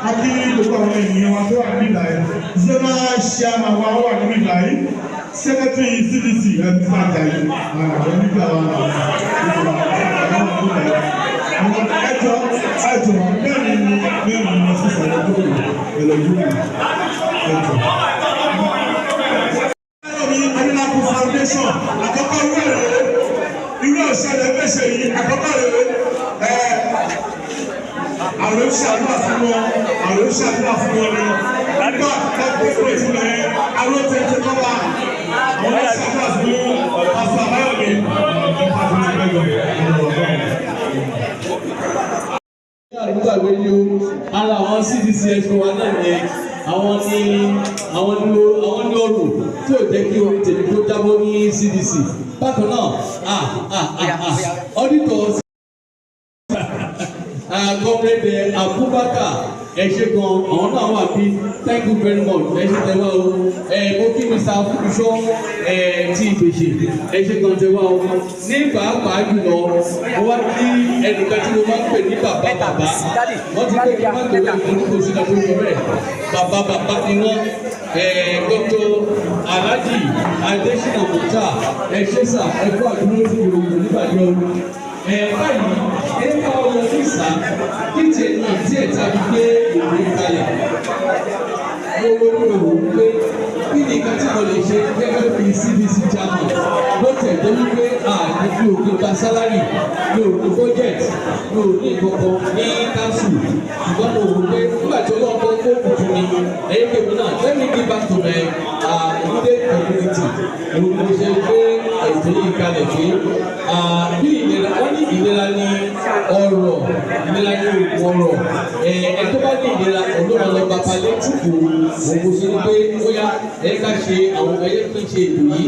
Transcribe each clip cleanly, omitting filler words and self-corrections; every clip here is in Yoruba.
Àti gbogbo àwọn ènìyàn wa tó wà níbí láyé. Zonal chairman wa wà níbí láyé. Secretary CDC ẹni tí a jà yìí. Àwọn nígbà wa náà. Àwọn ẹjọ́ mẹ́rin ni wọ́n sì sọ̀rọ̀ tó yìí. Ẹlọ́jú mi. Ẹjọ́. Adelabu Foundation àkọ́kọ́ irú ọ̀sẹ̀lẹ̀ fẹsẹ̀ yìí àkọ́kọ́ àwọn ìṣàdúrà fún wọn ni nígbà tó kó ìtura yẹn àwọn tẹ̀tẹ̀ kọ́ wa àwọn ìṣàdúrà fún ọ̀sán àbáyọ̀mí nígbàgbé ni o ara àwọn CDC ẹ̀ṣọ́ wa náà ni àwọn ní ọrùn tí ò jẹ́ kí omi tèmi tó jábọ́ ní CDC bákan náà auditors Comrade Abubakar ẹ ṣé gan àwọn náà wà bí thank you very much ẹ ṣé tẹwà o mo kí Mr. Afukusho ti ìgbèsè ẹ ṣé gan tẹwà o ní pàápàá jùlọ mo wá kí ẹnìkan tí mo máa ń pè ní bàbá wọ́n ti pè kí n má tó lè fún kò sí ká tó yọ bẹ́ẹ̀ bàbá ni wọ́n Dr. Alhaji Adesina Muta ẹ ṣé sà ẹ kó àdúró sí ìròyìn nígbàdí ọdún báyìí ẹ̀ka ọ̀yọ́ sísá kí tiẹ̀ náà díẹ̀ tàbí gbé ìwé kalẹ̀ owó nínú òun pé kí ni nǹkan tí mo lè ṣe gẹ́gẹ́ bí CDC chairman bó tẹ̀ tó wípé ní fi òkè gba sálárì ní òkè budget ní òkè kankan ní council ṣùgbọ́n mo wò pé nígbà tí ọlọ́run tó kó kùtù mi ẹ̀yẹ́ kèmí náà let me give back to my immediate community òun mo ṣe gbé ètò yìí kalẹ̀ pé bí ìlera wọ́n ní ìlera ní ọrọ̀ ìlera ní òògùn ọrọ̀ ẹ̀ tó bá ní ìlera olóòrán lọ bá palẹ́ tìkù òun kò sí ní pé ó yá ká ṣe àwọn ẹyẹ tó ń ṣe ètò yìí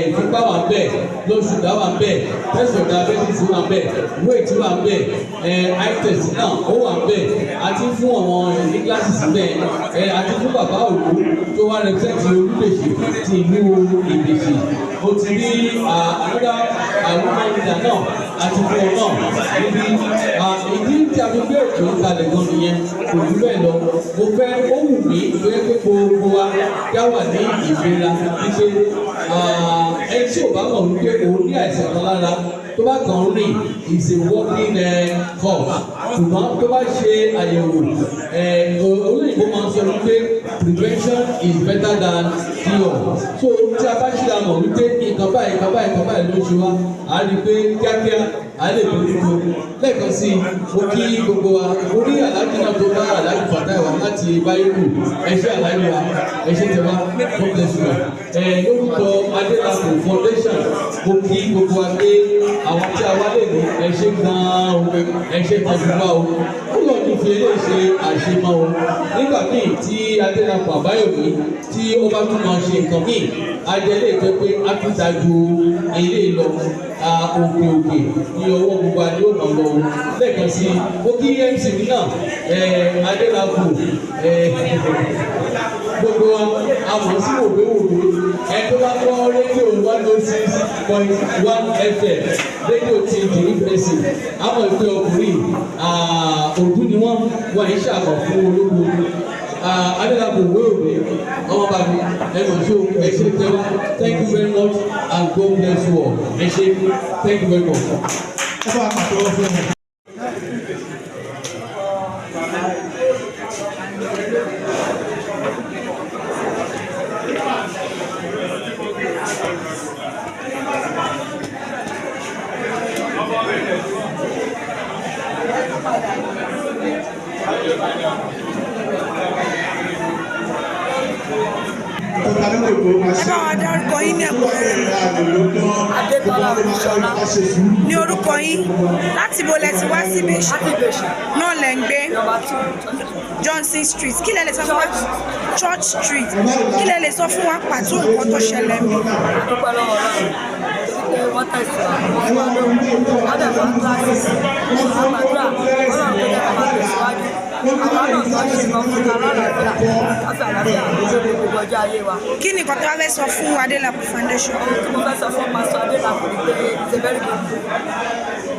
ìfúnpá wà bẹ́ẹ̀ lóṣùdá wà bẹ́ẹ̀ tẹ̀sán diabetes wà bẹ́ẹ̀ weight wà bẹ́ẹ̀ eye test náà ó wà bẹ́ẹ̀ àti fún àwọn ní glasses bẹ́ẹ̀ àti fún bàbá òkú tó wá represent Olúdèṣì ti ìlú Ìdèṣì ó ti rí another woman leader náà àti fún ọ náà níbi ìdí tí a fi gbé ètò ìkàlẹ̀ gan nìyẹn kò jù bẹ́ẹ̀ lọ mo fẹ́ ó wù mí lóye pé gbogbo wa yá wà ní ìlera wípé ẹni tí ò bá mọ̀ wípé òun ní àìsàn kan lára tó bá kàn ń rìn is a walking call ṣùgbọ́n tó bá ṣe àyẹ̀wò olóyìnbó máa ń sọ wípé prevention is better than cure so tí a bá ṣe àmọ̀ wípé nǹkan báyìí ló ṣe wá a rí i pé kíákíá a lè bójú tó lẹ́ẹ̀kan sí i mo kí gbogbo wa mo rí aláàjì náà tó bá aláàjì Fatai wá láti báyìí ẹ ṣé aláàjì wa ẹ ṣé tẹwà God bless you lórúkọ Adelabu Foundation mo kí gbogbo wa pé àwọn tí a wá lè ní ẹ ṣé gan-an o ẹ ṣé tẹ̀síwá o ó lọ ní fi eléyìí ṣe àṣemọ́ o nígbà míì tí Adelabu Àbáyọ̀mí tí ó bá tún máa ṣe nǹkan míì ajẹ́lé tó pé á tún dájú ilé lọ òkè ní ọwọ́ gbogbo adé ònà lọ lẹ́ẹ̀kan sí ó kí MC náà Adelabu gbogbo àwọn sí wòbéwòbé tó bá gbọ́ rédíò 106.1 FM rédíò ti dìrífẹsì àwọn ìpè ọkùnrin òdú ni wọ́n ń ṣàkọ̀ fún ológun Adelabu wéwòbé ọmọ bàbí ẹ̀mọ̀ ṣó ẹ ṣé tẹ́wọ́ thank you very much and God bless you all ẹ ṣé thank you very much. Dárúkọ yín ní ẹ̀kọ́ ní orúkọ yín láti bo lẹ ti wá sí Ìbèṣì náà lẹ ń gbé Johnson Street kí lẹ lè sọ fún wa Church Street kí lẹ lè sọ fún wa pàtó nǹkan tó ṣẹlẹ̀ mi. Wọ́n tẹ̀sí àwọn àdàbà kíláàsì àmàdúrà ọlọ́run tó jẹ́ bàbá tẹ̀síwájú àwọn ọ̀dọ́ tó ṣe kan fún alálàáfíà àfàlàfíà lórí gbogbo ọjọ́ ayé wa. Kí ni nǹkan tó wá fẹ́ sọ fún Adelabu Foundation? Ohun tí mo fẹ́ sọ fún Pastor Adelabu ni pé it's a very good book.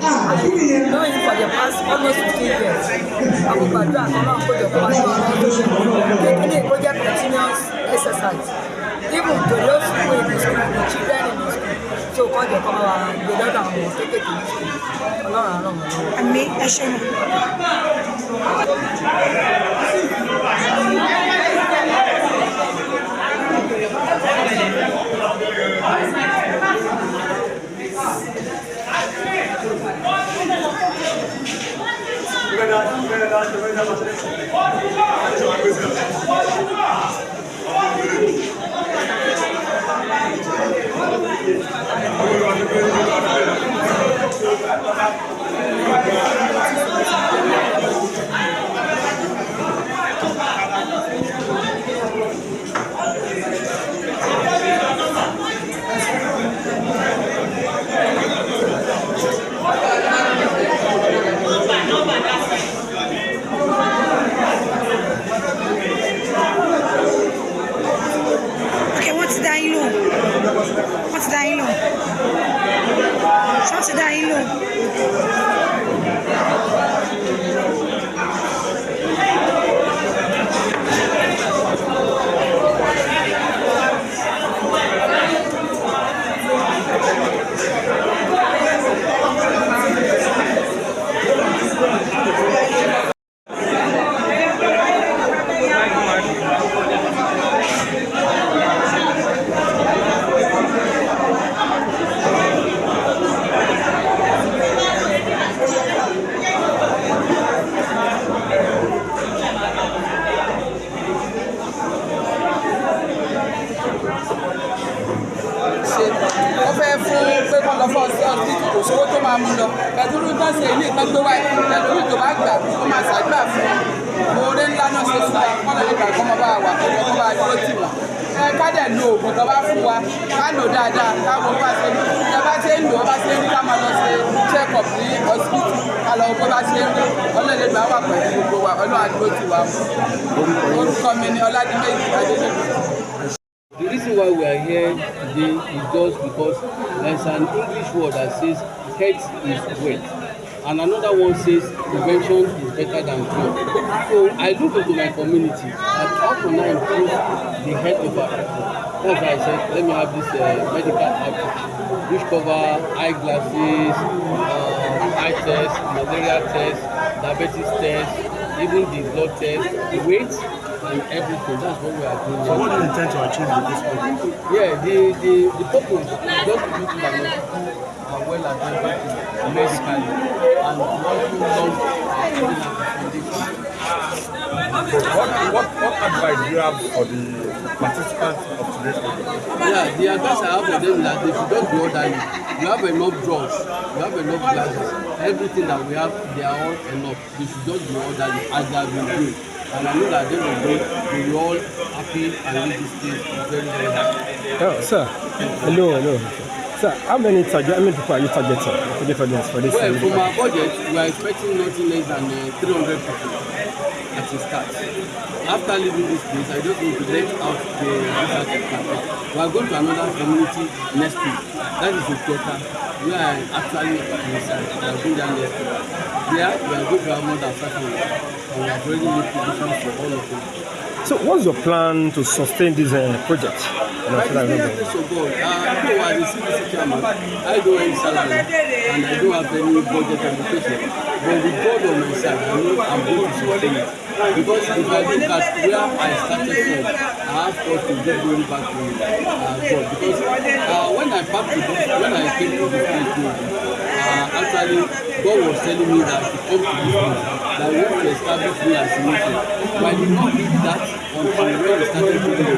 knowing him for the past almost 15 years. Àwọn gbàdúrà kan náà kó jọ kó wá ní ọdún tó ṣe kékeré kó jẹ́ continuous exercise. Even to those people in the school, the children in the school, so kó jọ kó wá gbé lọ́dọ̀ àwọn ọmọ kékeré ní school. Ọlọ́run á ràn wọ́n lọ́wọ́. Àmì ẹ ṣeun. The reason why we are here today is just because there's an English word that says health is wealth, and another one says prevention is better than cure. So I look into my community and how can I improve the health of our people. That's why I said let me have this medical outreach which cover eyeglasses, eye test, malaria test, diabetes test, even the blood test, the weight and everything. That's what we are doing. So what do you intend to achieve with this program? Yeah, the purpose is just to people that are well attended to medically and also long What advice do you have for the participants of today's program? Yeah, the advice I have for them is that they should just be orderly. You have enough drugs, you have enough glasses, everything that we have, they are all enough. They should just be orderly as they have been doing. And I know that they will be all happy and leave this place very, very happy. Oh, sir. Hello. Sir, how many people are you targeting for this? Well, from our budget, we are expecting nothing less than 300 people at the start. After leaving this place, I just want to let out the research campaign. We are going to another community next week. That is the Kyoto. We are actually research. We are going there next week. There, we are going to have more than 500. And we have already made provisions for all of them. So what's your plan to sustain this project? By the grace of God, as a CDC chairman, I don't have salary and I don't have any budget allocation. But with God on my side, I know I'm going to sustain it. Because if I look at where I started from, I have to give going back to God. Because when I came to this place, actually God was telling me that to come to this place, that we want to establish me as a mission. But I did not believe that until when we started doing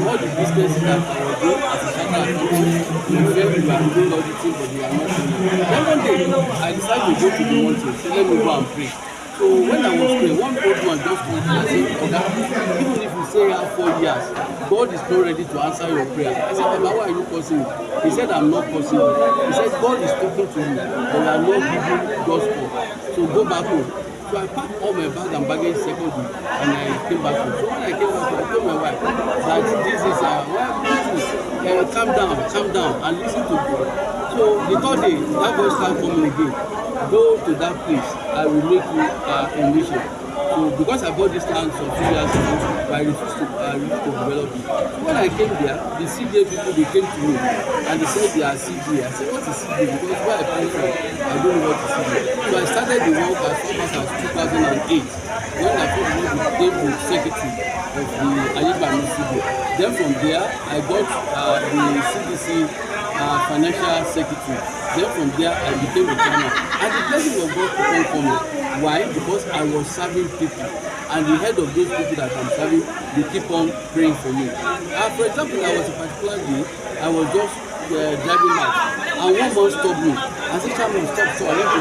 all the businesses that I was doing as a chartered accountant, we felt we were doing all the things, but we are not doing it. Then one day, I decided to go to the mountain, so let me go and pray. So when I was praying, one old man just told me, I said, Oga, even if you stay here 4 years, God is not ready to answer your prayer. I said, Baba, why are you cursing me? He said, I'm not cursing you. He said, God is talking to you, but we are not giving gospel. So go back home. So I packed all my bag and baggage secondly, and I came back home. So when I came back home, I told my wife that this is calm down, and listen to me. So the third day, that boy started coming again. Go to that place, I will make you a mission. So because I bought this land some few years ago, I refused to develop it. So when I came there, the CDA people, they came to me and they said they are CDA. I said, what is CDA? Because where I come from, I don't know what is CDA. So I started the work as far back as 2008 when I became the secretary of the Ayibami CDA. Then from there, I got the CDC financial secretary. Then from there, I became a chairman. And the blessing of God kept on coming. Why? Because I was serving people. And the head of those people that I'm serving, they keep on praying for me. For example, I was a particular day, I was just driving back. And one man stopped me. I said, Chairman, stop. So I want to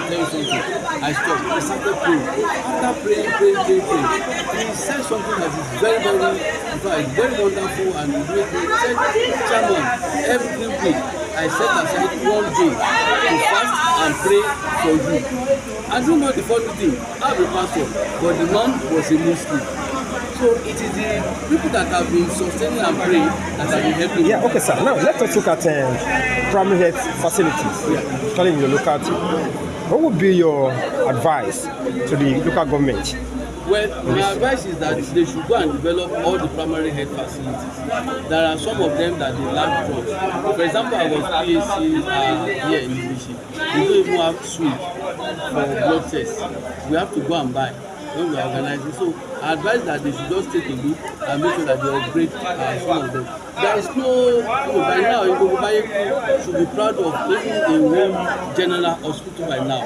tell you something. I stopped. I started praying. After praying, he said something that is very, very wonderful, and he said, Chairman, every week I set aside one day to fast and pray for you. I don't know the funny thing, I'm a pastor, but the man was a Muslim. So it is the people that have been sustaining and praying that have been helping. Yeah, okay, sir. Now let us look at primary health facilities, especially in your local team. What would be your advice to the local government? Well, my advice is that they should go and develop all the primary health facilities. There are some of them that they lack drugs. For example, I was PAC here in Ibishi. We don't even have suite for blood tests. We have to go and buy when we are organizing. So I advise that they should just take a look and make sure that they upgrade some of them. There is no, by now, Igogobaye should be proud of even a home general hospital by now.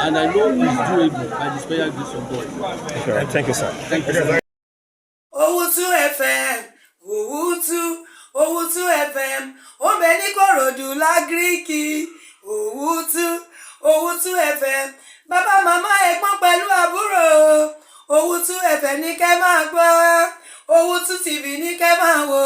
And I know it's doable by the special grace of God. Okay, thank you, sir. Thank you, sir. Owutu FM, Owutu FM, Obeni Korodu Lagriki, Owutu FM, Baba Mama Ẹ̀gbọ́n pẹ̀lú àbúrò, Owutu FM ní kẹ́ máa gbọ́, Owutu TV ní kẹ́ máa wò.